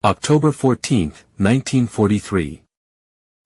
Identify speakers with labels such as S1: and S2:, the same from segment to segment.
S1: October 14, 1943.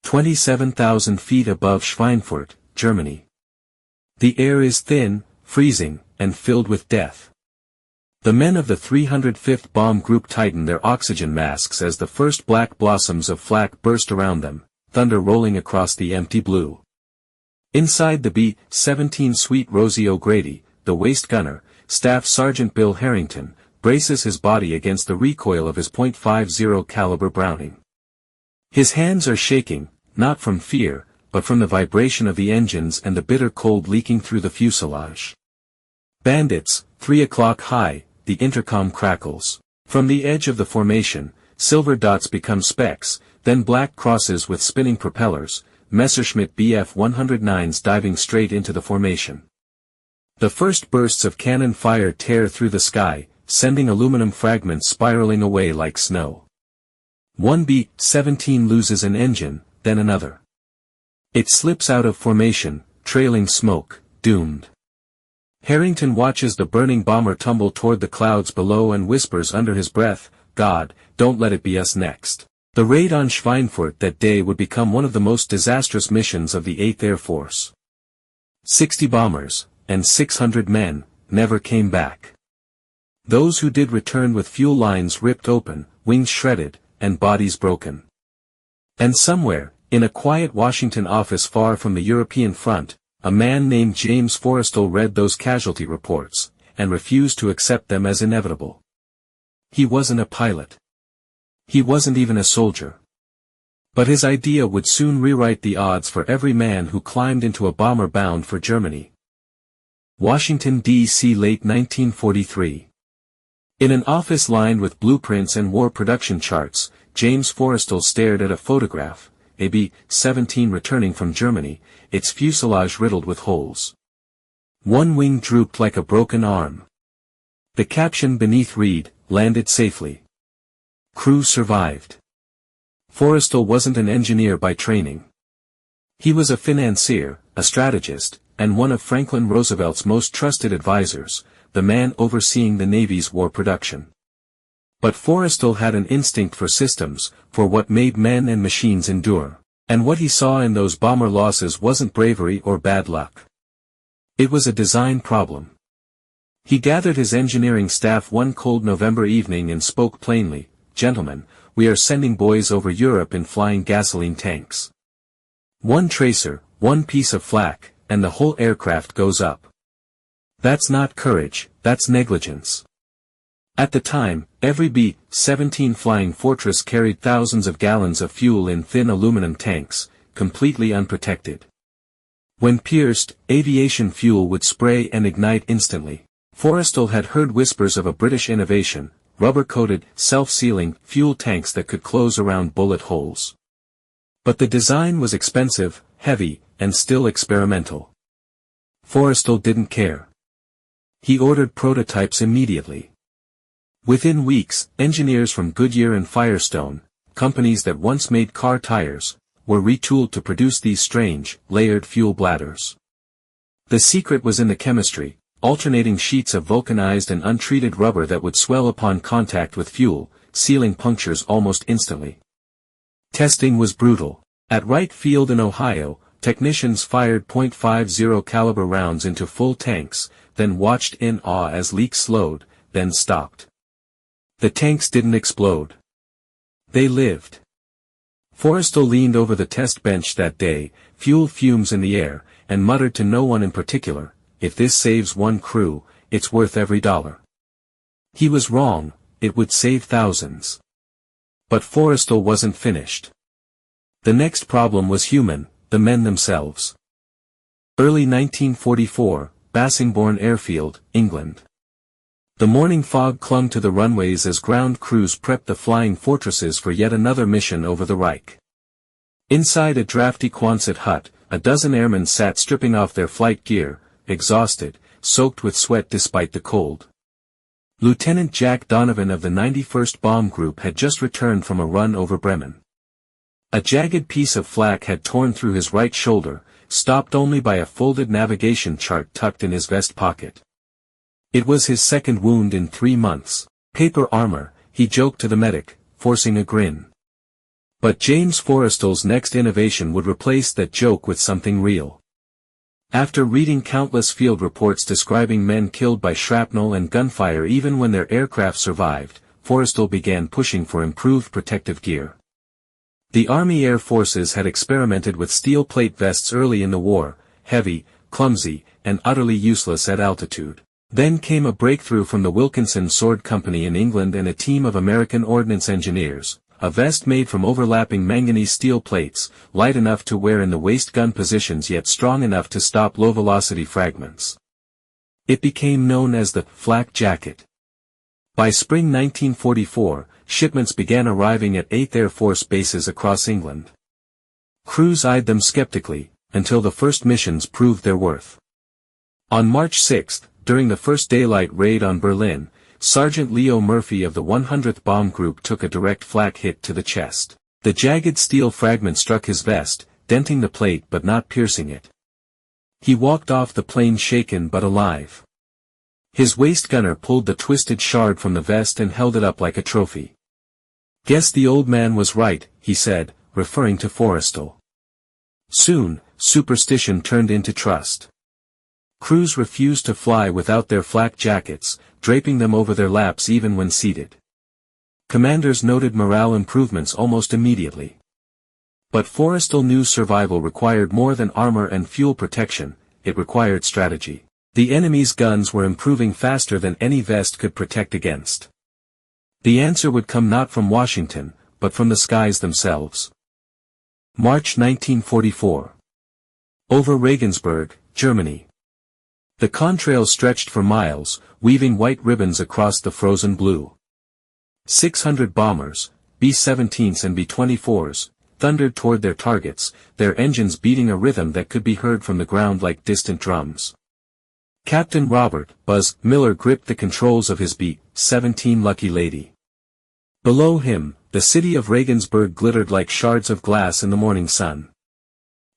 S1: 27,000 feet above Schweinfurt, Germany. The air is thin, freezing, and filled with death. The men of the 305th Bomb Group tighten their oxygen masks as the first black blossoms of flak burst around them, thunder rolling across the empty blue. Inside the B-17 Sweet Rosie O'Grady, the waist gunner, Staff Sergeant Bill Harrington, braces his body against the recoil of his .50 caliber Browning. His hands are shaking, not from fear, but from the vibration of the engines and the bitter cold leaking through the fuselage. Bandits, 3 o'clock high, the intercom crackles. From the edge of the formation, silver dots become specks, then black crosses with spinning propellers, Messerschmitt Bf-109s diving straight into the formation. The first bursts of cannon fire tear through the sky, sending aluminum fragments spiraling away like snow. One B-17 loses an engine, then another. It slips out of formation, trailing smoke, doomed. Harrington watches the burning bomber tumble toward the clouds below and whispers under his breath, "God, don't let it be us next." The raid on Schweinfurt that day would become one of the most disastrous missions of the 8th Air Force. 60 bombers, and 600 men, never came back. Those who did returned with fuel lines ripped open, wings shredded, and bodies broken. And somewhere, in a quiet Washington office far from the European front, a man named James Forrestal read those casualty reports, and refused to accept them as inevitable. He wasn't a pilot. He wasn't even a soldier. But his idea would soon rewrite the odds for every man who climbed into a bomber bound for Germany. Washington, D.C. late 1943. In an office lined with blueprints and war production charts, James Forrestal stared at a photograph, a B-17 returning from Germany, its fuselage riddled with holes. One wing drooped like a broken arm. The caption beneath read, "Landed safely. Crew survived." Forrestal wasn't an engineer by training. He was a financier, a strategist, and one of Franklin Roosevelt's most trusted advisors, the man overseeing the Navy's war production. But Forrestal had an instinct for systems, for what made men and machines endure. And what he saw in those bomber losses wasn't bravery or bad luck. It was a design problem. He gathered his engineering staff one cold November evening and spoke plainly, "Gentlemen, we are sending boys over Europe in flying gasoline tanks. One tracer, one piece of flak, and the whole aircraft goes up. That's not courage, that's negligence." At the time, every B-17 Flying Fortress carried thousands of gallons of fuel in thin aluminum tanks, completely unprotected. When pierced, aviation fuel would spray and ignite instantly. Forrestal had heard whispers of a British innovation, rubber-coated, self-sealing, fuel tanks that could close around bullet holes. But the design was expensive, heavy, and still experimental. Forrestal didn't care. He ordered prototypes immediately. Within weeks, engineers from Goodyear and Firestone, companies that once made car tires, were retooled to produce these strange, layered fuel bladders. The secret was in the chemistry, alternating sheets of vulcanized and untreated rubber that would swell upon contact with fuel, sealing punctures almost instantly. Testing was brutal. At Wright Field in Ohio, technicians fired .50 caliber rounds into full tanks, then watched in awe as leaks slowed, then stopped. The tanks didn't explode. They lived. Forrestal leaned over the test bench that day, fuel fumes in the air, and muttered to no one in particular, "If this saves one crew, it's worth every dollar." He was wrong, it would save thousands. But Forrestal wasn't finished. The next problem was human, the men themselves. Early 1944, Bassingbourn Airfield, England. The morning fog clung to the runways as ground crews prepped the flying fortresses for yet another mission over the Reich. Inside a drafty Quonset hut, a dozen airmen sat stripping off their flight gear, exhausted, soaked with sweat despite the cold. Lieutenant Jack Donovan of the 91st Bomb Group had just returned from a run over Bremen. A jagged piece of flak had torn through his right shoulder, stopped only by a folded navigation chart tucked in his vest pocket. It was his second wound in 3 months. "Paper armor," he joked to the medic, forcing a grin. But James Forrestal's next innovation would replace that joke with something real. After reading countless field reports describing men killed by shrapnel and gunfire even when their aircraft survived, Forrestal began pushing for improved protective gear. The Army Air Forces had experimented with steel plate vests early in the war, heavy, clumsy, and utterly useless at altitude. Then came a breakthrough from the Wilkinson Sword Company in England and a team of American ordnance engineers, a vest made from overlapping manganese steel plates, light enough to wear in the waist gun positions yet strong enough to stop low-velocity fragments. It became known as the flak jacket. By spring 1944, shipments began arriving at 8th Air Force bases across England. Crews eyed them skeptically, until the first missions proved their worth. On March 6, during the first daylight raid on Berlin, Sergeant Leo Murphy of the 100th Bomb Group took a direct flak hit to the chest. The jagged steel fragment struck his vest, denting the plate but not piercing it. He walked off the plane shaken but alive. His waist gunner pulled the twisted shard from the vest and held it up like a trophy. "Guess the old man was right," he said, referring to Forrestal. Soon, superstition turned into trust. Crews refused to fly without their flak jackets, draping them over their laps even when seated. Commanders noted morale improvements almost immediately. But Forrestal knew survival required more than armor and fuel protection, it required strategy. The enemy's guns were improving faster than any vest could protect against. The answer would come not from Washington, but from the skies themselves. March 1944. Over Regensburg, Germany. The contrails stretched for miles, weaving white ribbons across the frozen blue. 600 bombers, B-17s and B-24s, thundered toward their targets, their engines beating a rhythm that could be heard from the ground like distant drums. Captain Robert "Buzz" Miller gripped the controls of his B-17 Lucky Lady. Below him, the city of Regensburg glittered like shards of glass in the morning sun.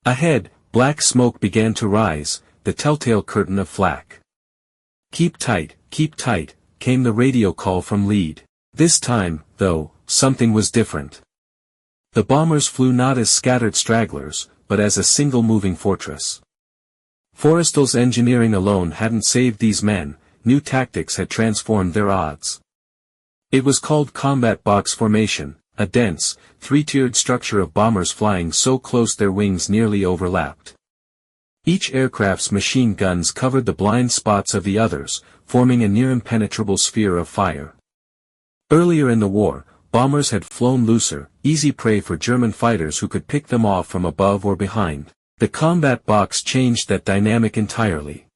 S1: Ahead, black smoke began to rise, the telltale curtain of flak. keep tight," came the radio call from lead. This time, though, something was different. The bombers flew not as scattered stragglers, but as a single moving fortress. Forrestal's engineering alone hadn't saved these men, new tactics had transformed their odds. It was called combat box formation, a dense, three-tiered structure of bombers flying so close their wings nearly overlapped. Each aircraft's machine guns covered the blind spots of the others, forming a near-impenetrable sphere of fire. Earlier in the war, bombers had flown looser, easy prey for German fighters who could pick them off from above or behind. The combat box changed that dynamic entirely.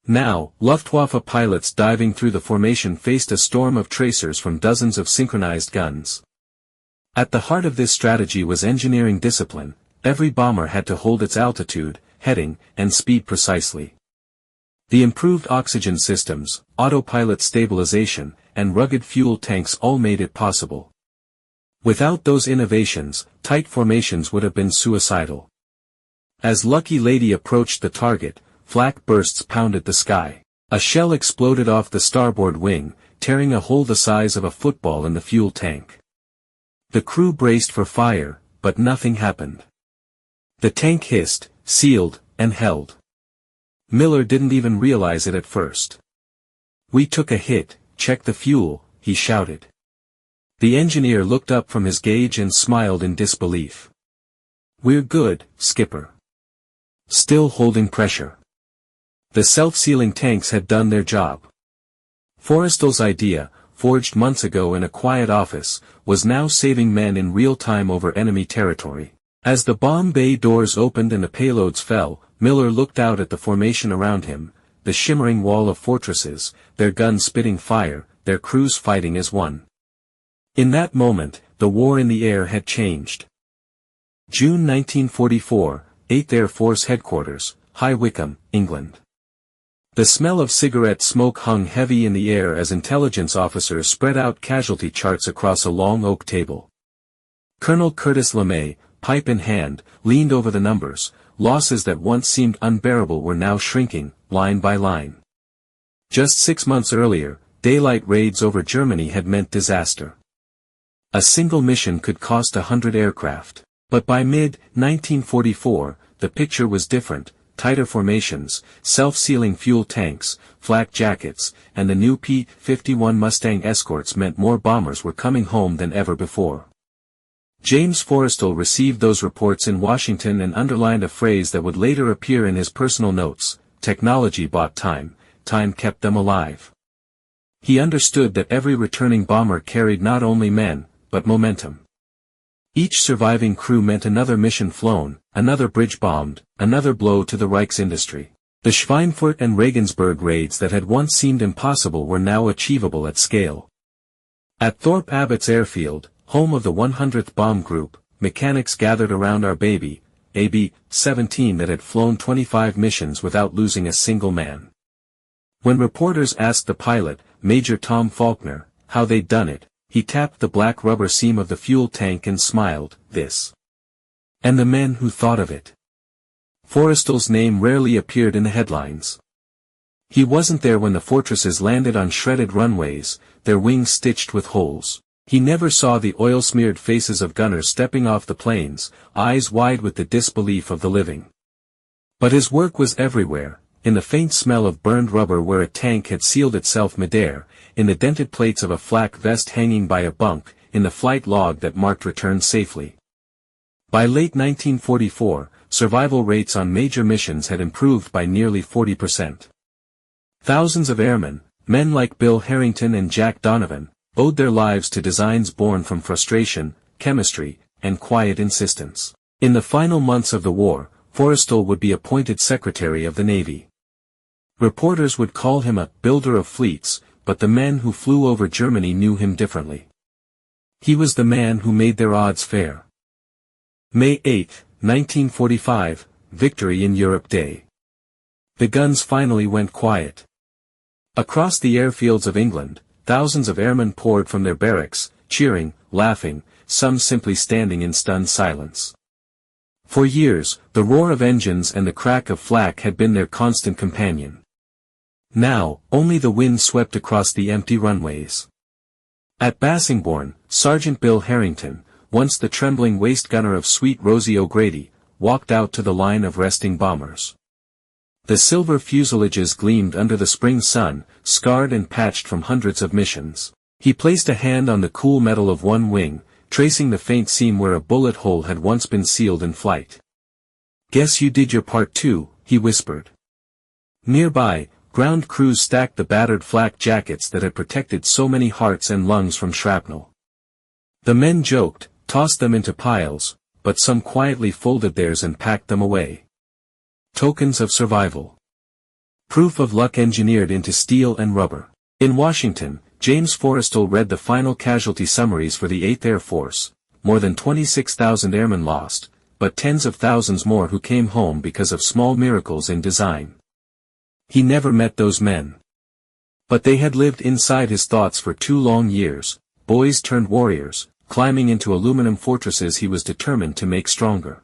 S1: Now, Luftwaffe pilots diving through the formation faced a storm of tracers from dozens of synchronized guns. At the heart of this strategy was engineering discipline. Every bomber had to hold its altitude, heading, and speed precisely. The improved oxygen systems, autopilot stabilization, and rugged fuel tanks all made it possible. Without those innovations, tight formations would have been suicidal. As Lucky Lady approached the target, flak bursts pounded the sky. A shell exploded off the starboard wing, tearing a hole the size of a football in the fuel tank. The crew braced for fire, but nothing happened. The tank hissed, sealed, and held. Miller didn't even realize it at first. "We took a hit, check the fuel," he shouted. The engineer looked up from his gauge and smiled in disbelief. "We're good, Skipper." Still holding pressure. The self-sealing tanks had done their job. Forrestal's idea, forged months ago in a quiet office, was now saving men in real time over enemy territory. As the bomb bay doors opened and the payloads fell, Miller looked out at the formation around him, the shimmering wall of fortresses, their guns spitting fire, their crews fighting as one. In that moment, the war in the air had changed. June 1944, 8th Air Force Headquarters, High Wycombe, England. The smell of cigarette smoke hung heavy in the air as intelligence officers spread out casualty charts across a long oak table. Colonel Curtis LeMay, pipe in hand, leaned over the numbers. Losses that once seemed unbearable were now shrinking, line by line. Just 6 months earlier, daylight raids over Germany had meant disaster. A single mission could cost 100 aircraft. But by mid-1944, the picture was different: tighter formations, self-sealing fuel tanks, flak jackets, and the new P-51 Mustang escorts meant more bombers were coming home than ever before. James Forrestal received those reports in Washington and underlined a phrase that would later appear in his personal notes: technology bought time, time kept them alive. He understood that every returning bomber carried not only men, but momentum. Each surviving crew meant another mission flown, another bridge bombed, another blow to the Reich's industry. The Schweinfurt and Regensburg raids that had once seemed impossible were now achievable at scale. At Thorpe Abbott's airfield, home of the 100th Bomb Group, mechanics gathered around our baby, AB-17 that had flown 25 missions without losing a single man. When reporters asked the pilot, Major Tom Faulkner, how they'd done it, he tapped the black rubber seam of the fuel tank and smiled, "This. And the men who thought of it." Forrestal's name rarely appeared in the headlines. He wasn't there when the fortresses landed on shredded runways, their wings stitched with holes. He never saw the oil-smeared faces of gunners stepping off the planes, eyes wide with the disbelief of the living. But his work was everywhere, in the faint smell of burned rubber where a tank had sealed itself midair, in the dented plates of a flak vest hanging by a bunk, in the flight log that marked return safely. By late 1944, survival rates on major missions had improved by nearly 40%. Thousands of airmen, men like Bill Harrington and Jack Donovan, owed their lives to designs born from frustration, chemistry, and quiet insistence. In the final months of the war, Forrestal would be appointed Secretary of the Navy. Reporters would call him a builder of fleets, but the men who flew over Germany knew him differently. He was the man who made their odds fair. May 8, 1945, Victory in Europe Day. The guns finally went quiet. Across the airfields of England, thousands of airmen poured from their barracks, cheering, laughing, some simply standing in stunned silence. For years, the roar of engines and the crack of flak had been their constant companion. Now, only the wind swept across the empty runways. At Bassingbourn, Sergeant Bill Harrington, once the trembling waist gunner of Sweet Rosie O'Grady, walked out to the line of resting bombers. The silver fuselages gleamed under the spring sun, scarred and patched from hundreds of missions. He placed a hand on the cool metal of one wing, tracing the faint seam where a bullet hole had once been sealed in flight. "Guess you did your part too," he whispered. Nearby, ground crews stacked the battered flak jackets that had protected so many hearts and lungs from shrapnel. The men joked, tossed them into piles, but some quietly folded theirs and packed them away. Tokens of survival. Proof of luck engineered into steel and rubber. In Washington, James Forrestal read the final casualty summaries for the 8th Air Force, more than 26,000 airmen lost, but tens of thousands more who came home because of small miracles in design. He never met those men. But they had lived inside his thoughts for 2 long years, boys turned warriors, climbing into aluminum fortresses he was determined to make stronger.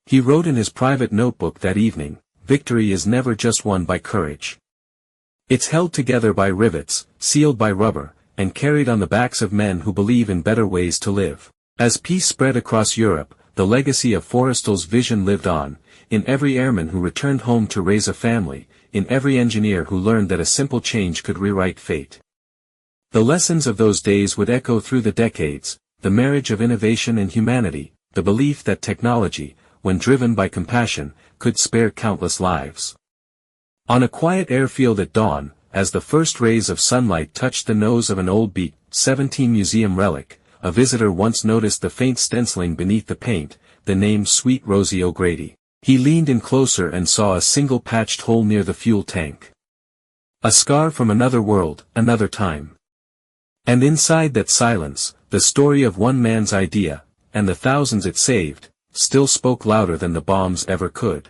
S1: He wrote in his private notebook that evening, "Victory is never just won by courage. It's held together by rivets, sealed by rubber, and carried on the backs of men who believe in better ways to live." As peace spread across Europe, the legacy of Forrestal's vision lived on, in every airman who returned home to raise a family, in every engineer who learned that a simple change could rewrite fate. The lessons of those days would echo through the decades, the marriage of innovation and humanity, the belief that technology, when driven by compassion, could spare countless lives. On a quiet airfield at dawn, as the first rays of sunlight touched the nose of an old B-17 museum relic, a visitor once noticed the faint stenciling beneath the paint, the name Sweet Rosie O'Grady. He leaned in closer and saw a single patched hole near the fuel tank. A scar from another world, another time. And inside that silence, the story of one man's idea, and the thousands it saved, still spoke louder than the bombs ever could.